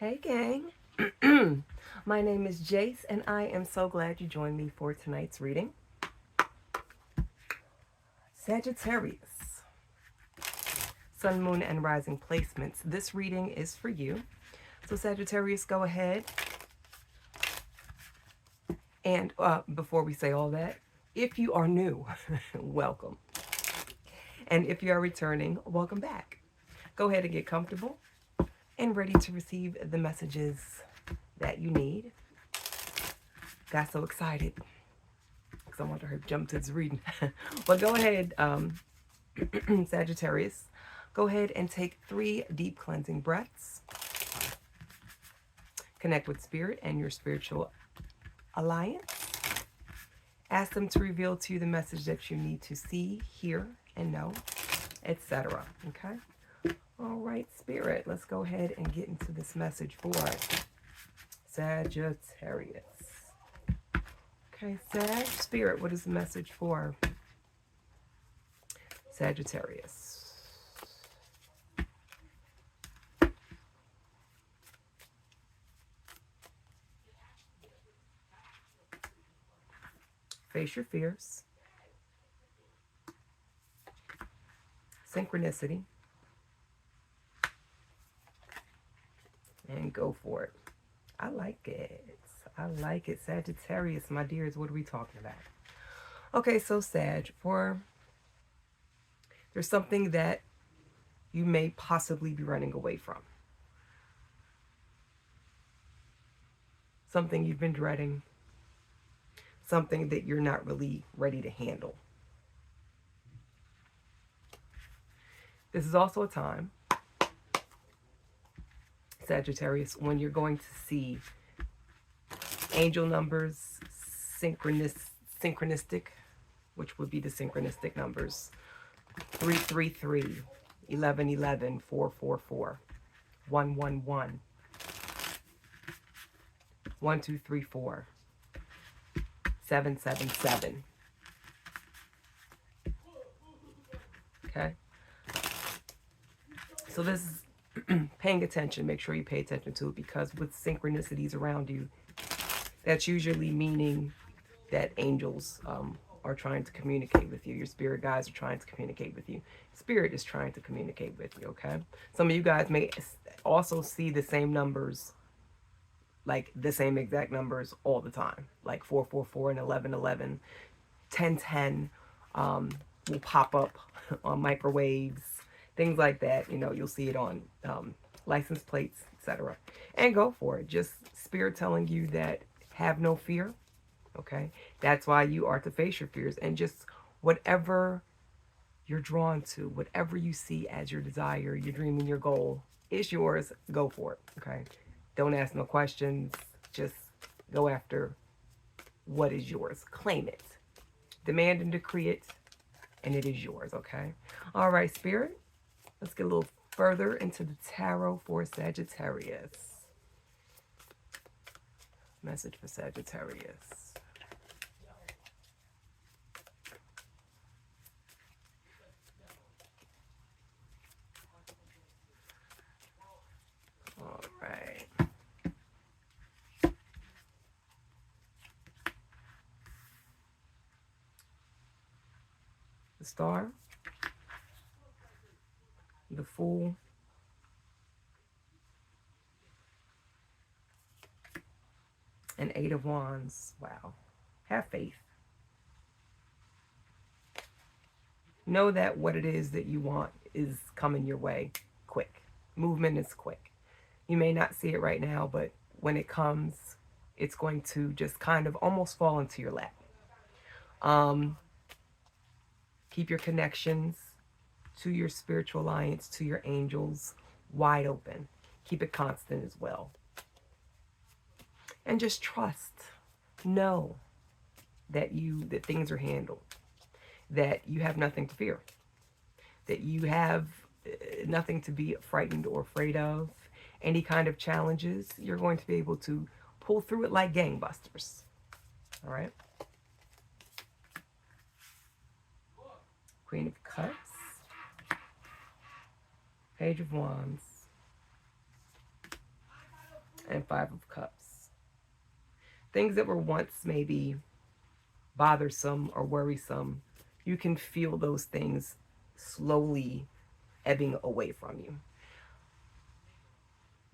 Hey, gang. My name is Jace, and I am so glad you joined me for tonight's reading. Sagittarius, Sun, Moon, and Rising placements. This reading is for you. So, Sagittarius, go ahead. And before we say all that, if you are new, welcome. And if you are returning, welcome back. Go ahead and get comfortable and ready to receive the messages that you need. Got so excited because I wanted her to jump to this reading. But go ahead, Sagittarius. Go ahead and take 3 deep cleansing breaths. Connect with Spirit and your spiritual alliance. Ask them to reveal to you the message that you need to see, hear, and know, etc. Okay? All right, Spirit, let's go ahead and get into this message for Sagittarius. Okay, Sag, Spirit, what is the message for Sagittarius? Face your fears. Synchronicity. And go for it. I like it. I like it. Sagittarius, my dears, what are we talking about? Okay, so Sag, there's something that you may possibly be running away from. Something you've been dreading. Something that you're not really ready to handle. This is also a time, Sagittarius, when you're going to see angel numbers, synchronistic, which would be the synchronistic numbers, 333, 1111, 444, 111, 1234, 777. Okay? So this is paying attention. Make sure you pay attention to it, because with synchronicities around you, that's usually meaning that angels are trying to communicate with you. Your spirit guides are trying to communicate with you. Spirit is trying to communicate with you, okay? Some of you guys may also see the same numbers, like the same exact numbers all the time, like 444 and 1111, 1010 will pop up on microwaves, things like that. You know, you'll see it on license plates, etc. And go for it. Just spirit telling you that have no fear. Okay, that's why you are to face your fears, and just whatever you're drawn to, whatever you see as your desire, your dream, and your goal is yours. Go for it. Okay, don't ask no questions. Just go after what is yours. Claim it, demand and decree it, and it is yours. Okay. All right, Spirit. Let's get a little further into the tarot for Sagittarius. Message for Sagittarius. All right. The Star, the Fool, and 8 of Wands. Wow. Have faith. Know that what it is that you want is coming your way quick. Movement is quick. You may not see it right now, but when it comes, it's going to just kind of almost fall into your lap. Keep your connections to your spiritual alliance, to your angels, wide open. Keep it constant as well. And just trust. Know that things are handled. That you have nothing to fear. That you have nothing to be frightened or afraid of. Any kind of challenges, you're going to be able to pull through it like gangbusters. All right? Queen of Cups. Page of Wands. and Five of Cups. Things that were once maybe bothersome or worrisome, you can feel those things slowly ebbing away from you.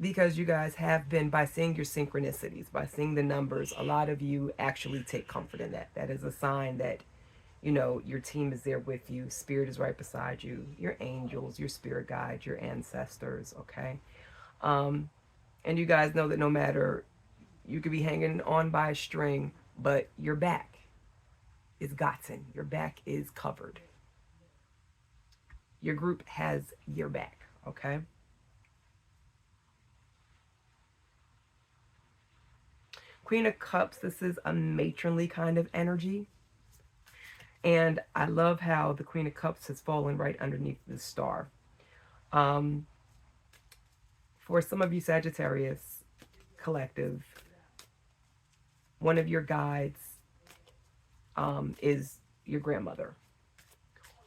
Because you guys have been, by seeing your synchronicities, by seeing the numbers, a lot of you actually take comfort in that. That is a sign that, you know, your team is there with you. Spirit is right beside you. Your angels, your spirit guides, your ancestors, okay? And you guys know that no matter, you could be hanging on by a string, but your back is gotten. Your back is covered. Your group has your back, okay? Queen of Cups, this is a matronly kind of energy. And I love how the Queen of Cups has fallen right underneath the star. For some of you Sagittarius collective, one of your guides is your grandmother,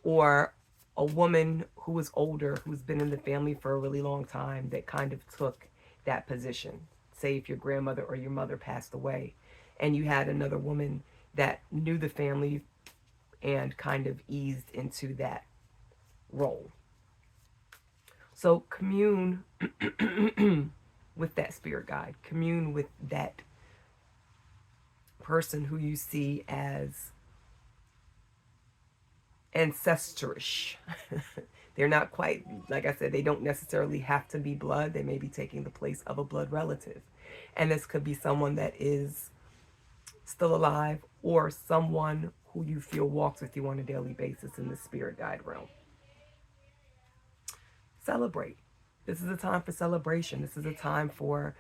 or a woman who is older, who's been in the family for a really long time, that kind of took that position. Say if your grandmother or your mother passed away and you had another woman that knew the family and kind of eased into that role. So commune with that spirit guide. Commune with that person who you see as ancestorish. They're not quite, like I said, they don't necessarily have to be blood. They may be taking the place of a blood relative. And this could be someone that is still alive, or someone who you feel walks with you on a daily basis in the spirit guide realm. Celebrate. This is a time for celebration. This is a time for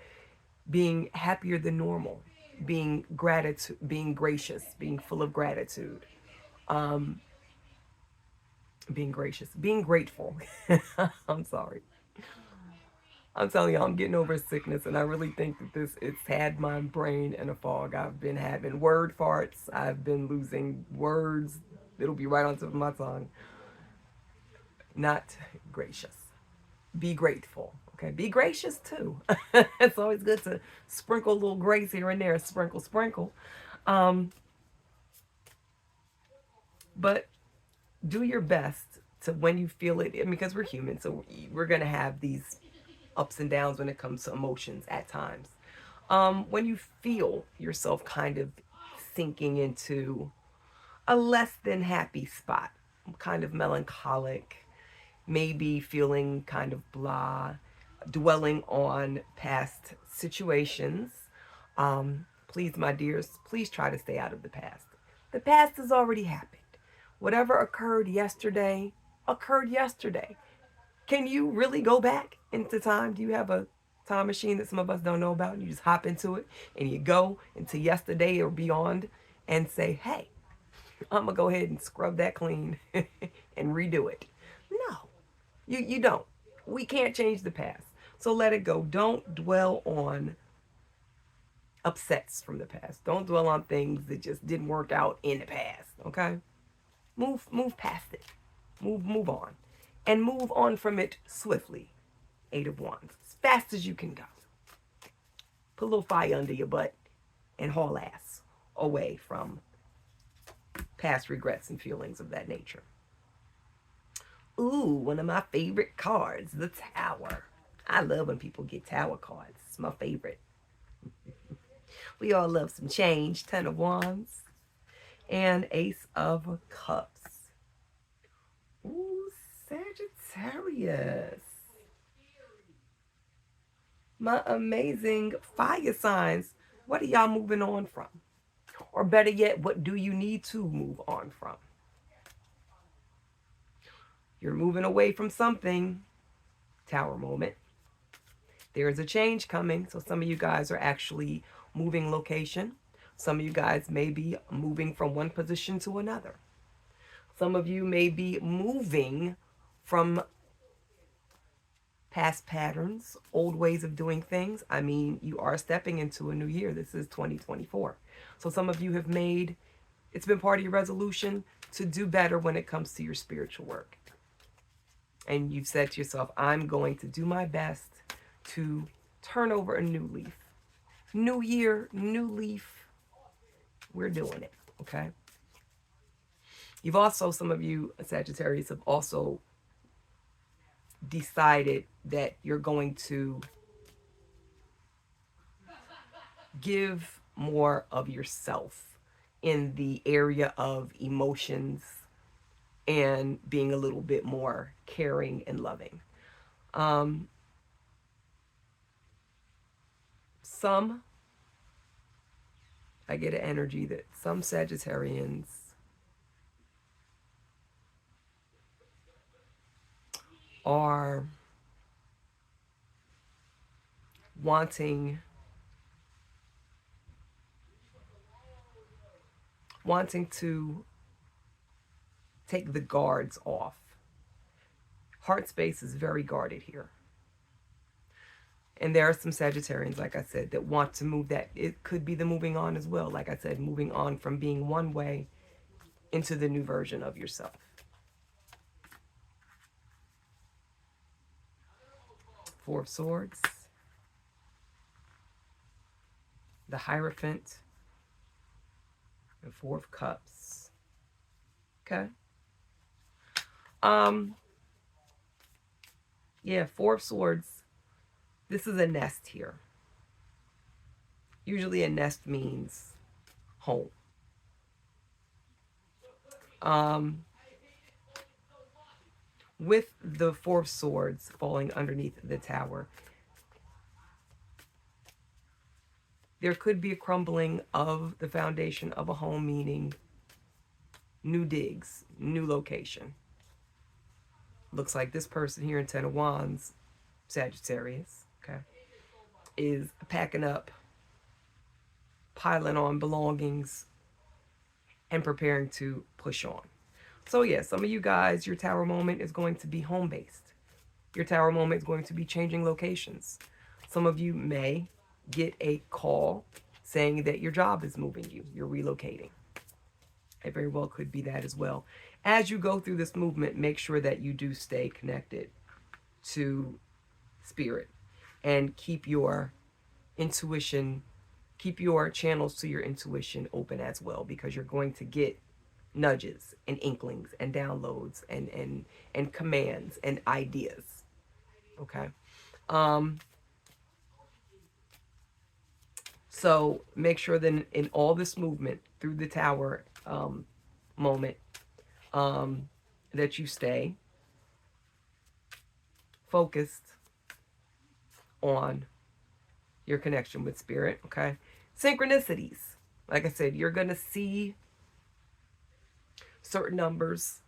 being happier than normal, being gratitude, being gracious, being full of gratitude, being gracious, being grateful. I'm sorry. I'm telling you, I'm getting over sickness, and I really think that it's had my brain in a fog. I've been having word farts. I've been losing words. It'll be right on top of my tongue. Not gracious. Be grateful. Okay, be gracious too. It's always good to sprinkle a little grace here and there. Sprinkle, sprinkle. But do your best to, when you feel it, because we're human, so we're going to have these ups and downs when it comes to emotions at times. When you feel yourself kind of sinking into a less than happy spot, kind of melancholic, maybe feeling kind of blah, dwelling on past situations, please, my dears, please try to stay out of the past. The past has already happened. Whatever occurred yesterday, occurred yesterday. Can you really go back into time? Do you have a time machine that some of us don't know about? And you just hop into it and you go into yesterday or beyond and say, hey, I'm going to go ahead and scrub that clean and redo it. No, you don't. We can't change the past. So let it go. Don't dwell on upsets from the past. Don't dwell on things that just didn't work out in the past, okay? Move past it. Move on. And move on from it swiftly. 8 of Wands. As fast as you can go. Put a little fire under your butt and haul ass away from past regrets and feelings of that nature. Ooh, one of my favorite cards, the Tower. I love when people get Tower cards. It's my favorite. We all love some change. 10 of Wands. And Ace of Cups. Ooh, Sagittarius. My amazing fire signs. What are y'all moving on from? Or better yet, what do you need to move on from? You're moving away from something. Tower moment. There is a change coming. So some of you guys are actually moving location. Some of you guys may be moving from one position to another. Some of you may be moving from past patterns, old ways of doing things. I mean, you are stepping into a new year. This is 2024. So some of you have made, it's been part of your resolution to do better when it comes to your spiritual work. And you've said to yourself, I'm going to do my best to turn over a new leaf. New year, new leaf. We're doing it, okay? You've also, some of you Sagittarius have also decided that you're going to give more of yourself in the area of emotions and being a little bit more caring and loving. I get an energy that some Sagittarians are wanting to take the guards off. Heart space is very guarded here. And there are some Sagittarians, like I said, that want to move that. It could be the moving on as well. Like I said, moving on from being one way into the new version of yourself. Four of Swords. The Hierophant. And Four of Cups. Okay. Yeah, Four of Swords. This is a nest here. Usually a nest means home. With the Four of Swords falling underneath the tower, there could be a crumbling of the foundation of a home, meaning new digs, new location. Looks like this person here in Ten of Wands, Sagittarius, okay, is packing up, piling on belongings, and preparing to push on. So yeah, some of you guys, your tower moment is going to be home-based. Your tower moment is going to be changing locations. Some of you may get a call saying that your job is moving you. You're relocating. It very well could be that as well. As you go through this movement, make sure that you do stay connected to spirit and keep your intuition, keep your channels to your intuition open as well, because you're going to get nudges and inklings and downloads and commands and ideas. Okay. So make sure that in all this movement through the tower moment, that you stay focused on your connection with spirit. Okay. Synchronicities. Like I said, you're going to see certain numbers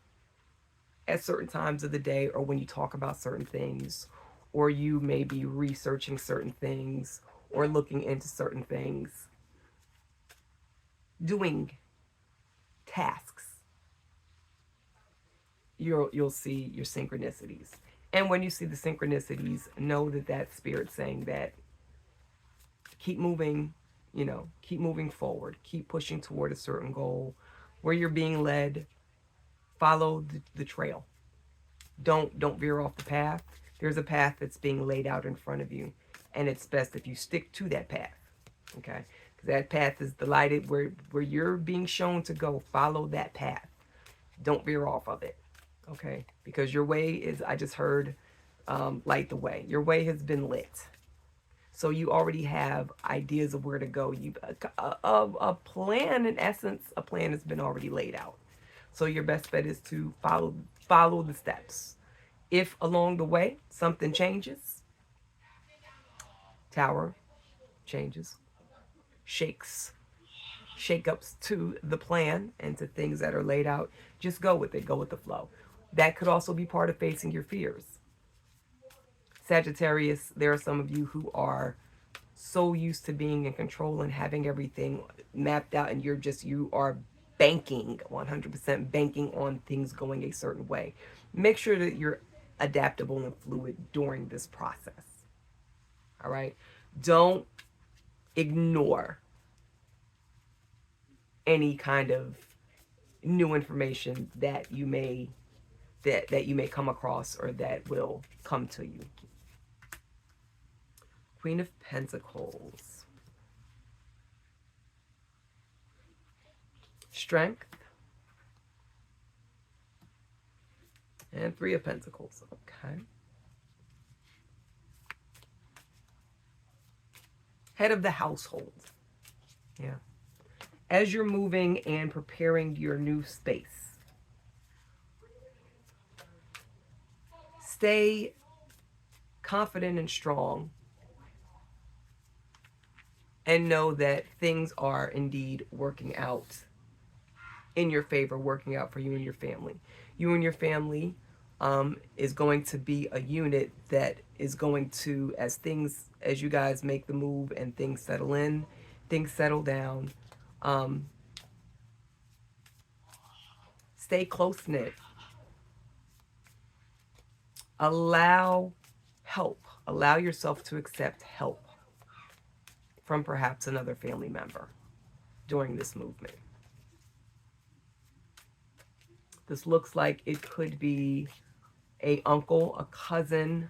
at certain times of the day, or when you talk about certain things, or you may be researching certain things or looking into certain things, doing tasks. You'll see your synchronicities. And when you see the synchronicities, know that that's spirit saying that keep moving, keep moving forward, keep pushing toward a certain goal. Where you're being led, follow the trail. Don't veer off the path. There's a path that's being laid out in front of you, and it's best if you stick to that path. Okay? Because that path is the lighted, where you're being shown to go. Follow that path. Don't veer off of it. Okay? Because your way is, I just heard, light the way. Your way has been lit. So you already have ideas of where to go. A plan, in essence, a plan has been already laid out. So your best bet is to follow the steps. If along the way something changes, tower changes, shakeups to the plan and to things that are laid out, just go with it. Go with the flow. That could also be part of facing your fears. Sagittarius, there are some of you who are so used to being in control and having everything mapped out, and you are banking, 100% banking on things going a certain way. Make sure that you're adaptable and fluid during this process. All right? Don't ignore any kind of new information that you may come across or that will come to you. Queen of Pentacles. Strength. And Three of Pentacles. Okay. Head of the household. Yeah. As you're moving and preparing your new space, stay confident and strong and know that things are indeed working out in your favor, working out for you and your family. You and your family is going to be a unit that is going to, as you guys make the move and things settle in, things settle down, stay close-knit. Allow help. Allow yourself to accept help from perhaps another family member during this movement. This looks like it could be a uncle, a cousin,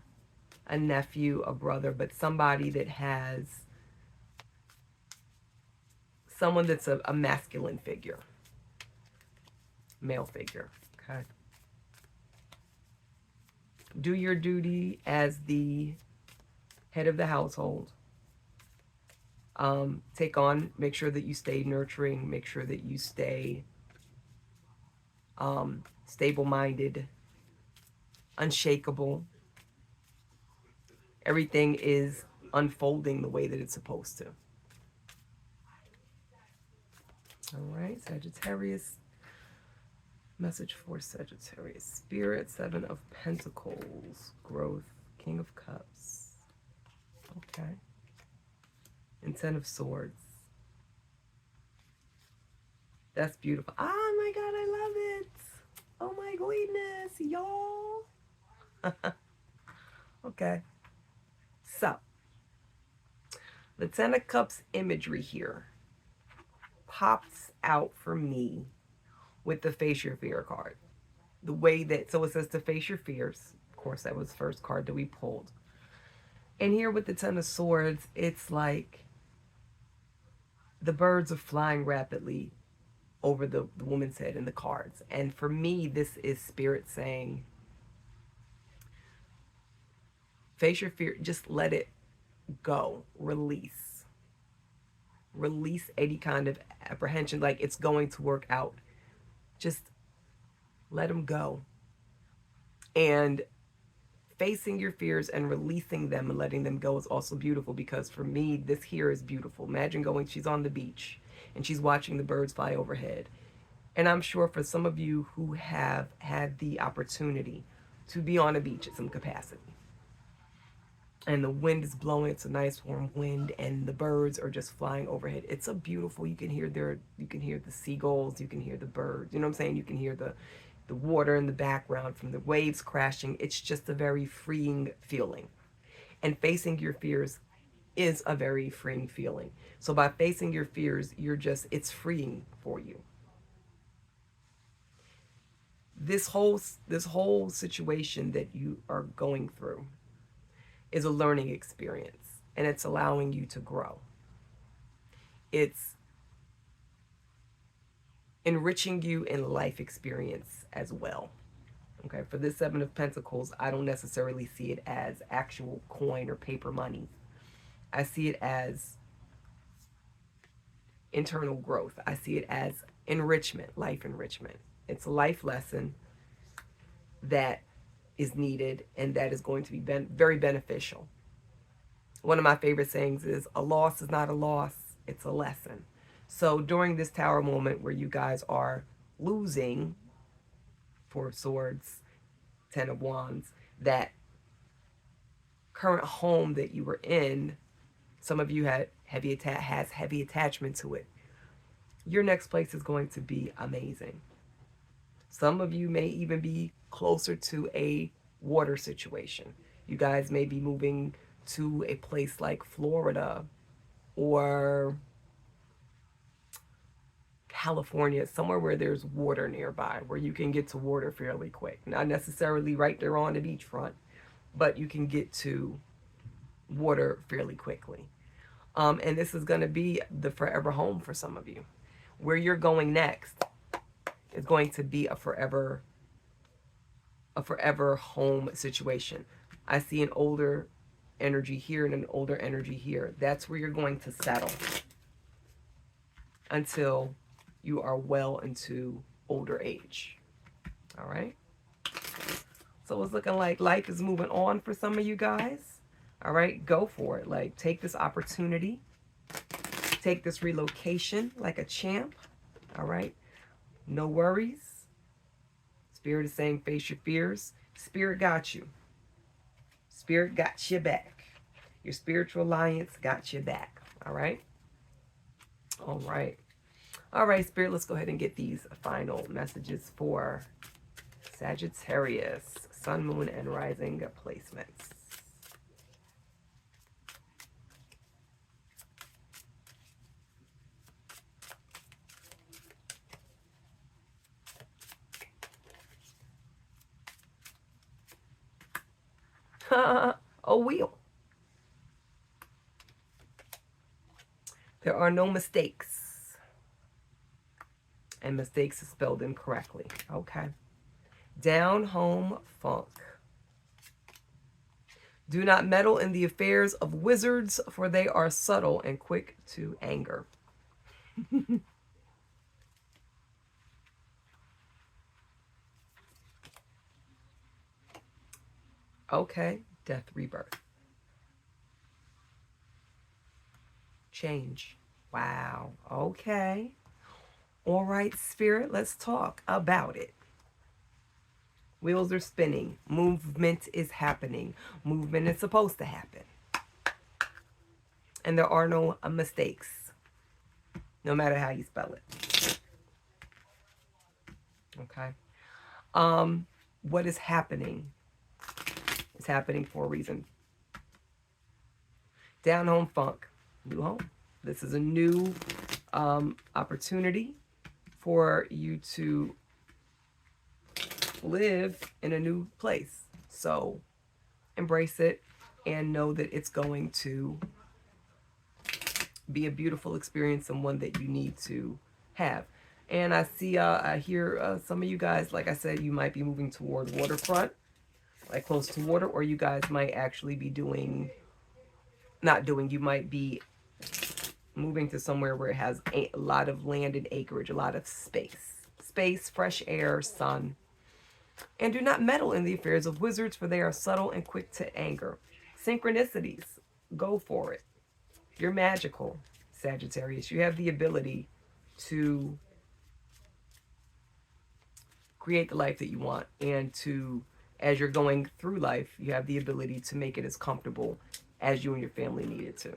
a nephew, a brother, but somebody that has someone that's a masculine figure, male figure. Okay. Do your duty as the head of the household. Make sure that you stay nurturing, make sure that you stay stable-minded, unshakable. Everything is unfolding the way that it's supposed to. All right, Sagittarius. Message for Sagittarius. Spirit, Seven of Pentacles. Growth, King of Cups. Okay. And Ten of Swords. That's beautiful. Oh my God, I love it. Oh my goodness, y'all. Okay. So, the Ten of Cups imagery here pops out for me with the Face Your Fear card. The way that, so it says to face your fears. Of course, that was the first card that we pulled. And here with the Ten of Swords, it's like the birds are flying rapidly over the woman's head in the cards. And for me, this is Spirit saying, face your fear, just let it go, release. Release any kind of apprehension, like it's going to work out. Just let them go. And facing your fears and releasing them and letting them go is also beautiful, because for me, this here is beautiful. Imagine she's on the beach and she's watching the birds fly overhead. And I'm sure for some of you who have had the opportunity to be on a beach at some capacity, and the wind is blowing, it's a nice warm wind, and the birds are just flying overhead. It's a beautiful, you can hear the seagulls, you can hear the birds, you know what I'm saying? You can hear the water in the background from the waves crashing. It's just a very freeing feeling. And facing your fears is a very freeing feeling. So by facing your fears, it's freeing for you. This whole situation that you are going through is a learning experience, and it's allowing you to grow. It's enriching you in life experience as well. Okay, for this Seven of Pentacles, I don't necessarily see it as actual coin or paper money. I see it as internal growth. I see it as enrichment, life enrichment. It's a life lesson that is needed and that is going to be very beneficial. One of my favorite sayings is, a loss is not a loss, it's a lesson. So during this Tower moment where you guys are losing, Four of Swords, Ten of Wands, that current home that you were in, some of you has heavy attachment to it. Your next place is going to be amazing. Some of you may even be closer to a water situation. You guys may be moving to a place like Florida or California, somewhere where there's water nearby, where you can get to water fairly quick. Not necessarily right there on the beachfront, but you can get to water fairly quickly. And this is going to be the forever home for some of you. Where you're going next is going to be a forever home situation. I see an older energy here and an older energy here. That's where you're going to settle until you are well into older age. All right. So it's looking like life is moving on for some of you guys. All right, go for it. Like, take this opportunity. Take this relocation like a champ. All right. No worries. Spirit is saying face your fears. Spirit got you. Spirit got your back. Your spiritual alliance got your back. All right. All right. All right, Spirit, let's go ahead and get these final messages for Sagittarius, Sun, Moon, and Rising placements. A wheel. There are no mistakes. And mistakes is spelled incorrectly. Okay. Down home funk. Do not meddle in the affairs of wizards, for they are subtle and quick to anger. Okay. Death, rebirth. Change. Wow. Okay. All right, Spirit, let's talk about it. Wheels are spinning. Movement is happening. Movement is supposed to happen. And there are no mistakes, no matter how you spell it. Okay. What is happening is happening for a reason. Down home funk. New home. This is a new opportunity for you to live in a new place. So embrace it and know that it's going to be a beautiful experience and one that you need to have. And I see, I hear some of you guys, like I said, you might be moving toward waterfront, like close to water, or you guys might actually be you might be moving to somewhere where it has a lot of land and acreage, a lot of space, fresh air, sun. And do not meddle in the affairs of wizards, for they are subtle and quick to anger. Synchronicities, go for it. You're magical, Sagittarius. You have the ability to create the life that you want, and to, as you're going through life, you have the ability to make it as comfortable as you and your family need it to.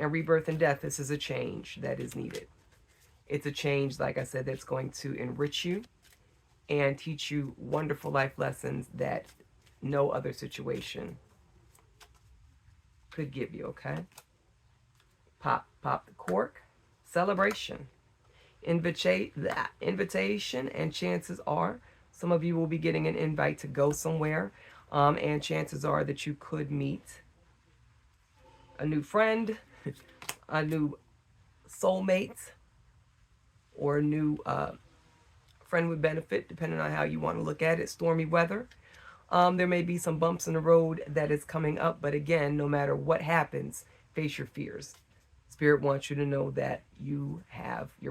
And rebirth and death, this is a change that is needed. It's a change, like I said, that's going to enrich you and teach you wonderful life lessons that no other situation could give you, okay? Pop the cork. Celebration. Invitation, and chances are some of you will be getting an invite to go somewhere, and chances are that you could meet a new friend, a new soulmate, or a new friend with benefit, depending on how you want to look at it. Stormy weather. There may be some bumps in the road that is coming up, but again, no matter what happens, face your fears. Spirit wants you to know that you're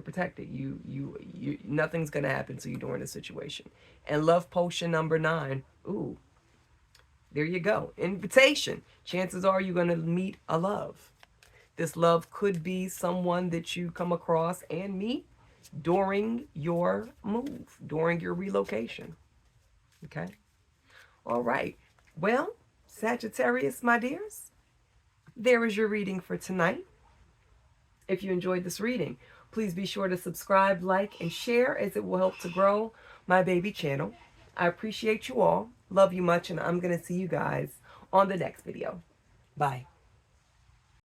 protected. You nothing's gonna happen to you during the situation. And love potion number 9. Ooh, there you go. Invitation. Chances are you're gonna meet a love. This love could be someone that you come across and meet during your move, during your relocation. Okay. All right. Well, Sagittarius, my dears, there is your reading for tonight. If you enjoyed this reading, please be sure to subscribe, like, and share, as it will help to grow my baby channel. I appreciate you all. Love you much, and I'm going to see you guys on the next video. Bye.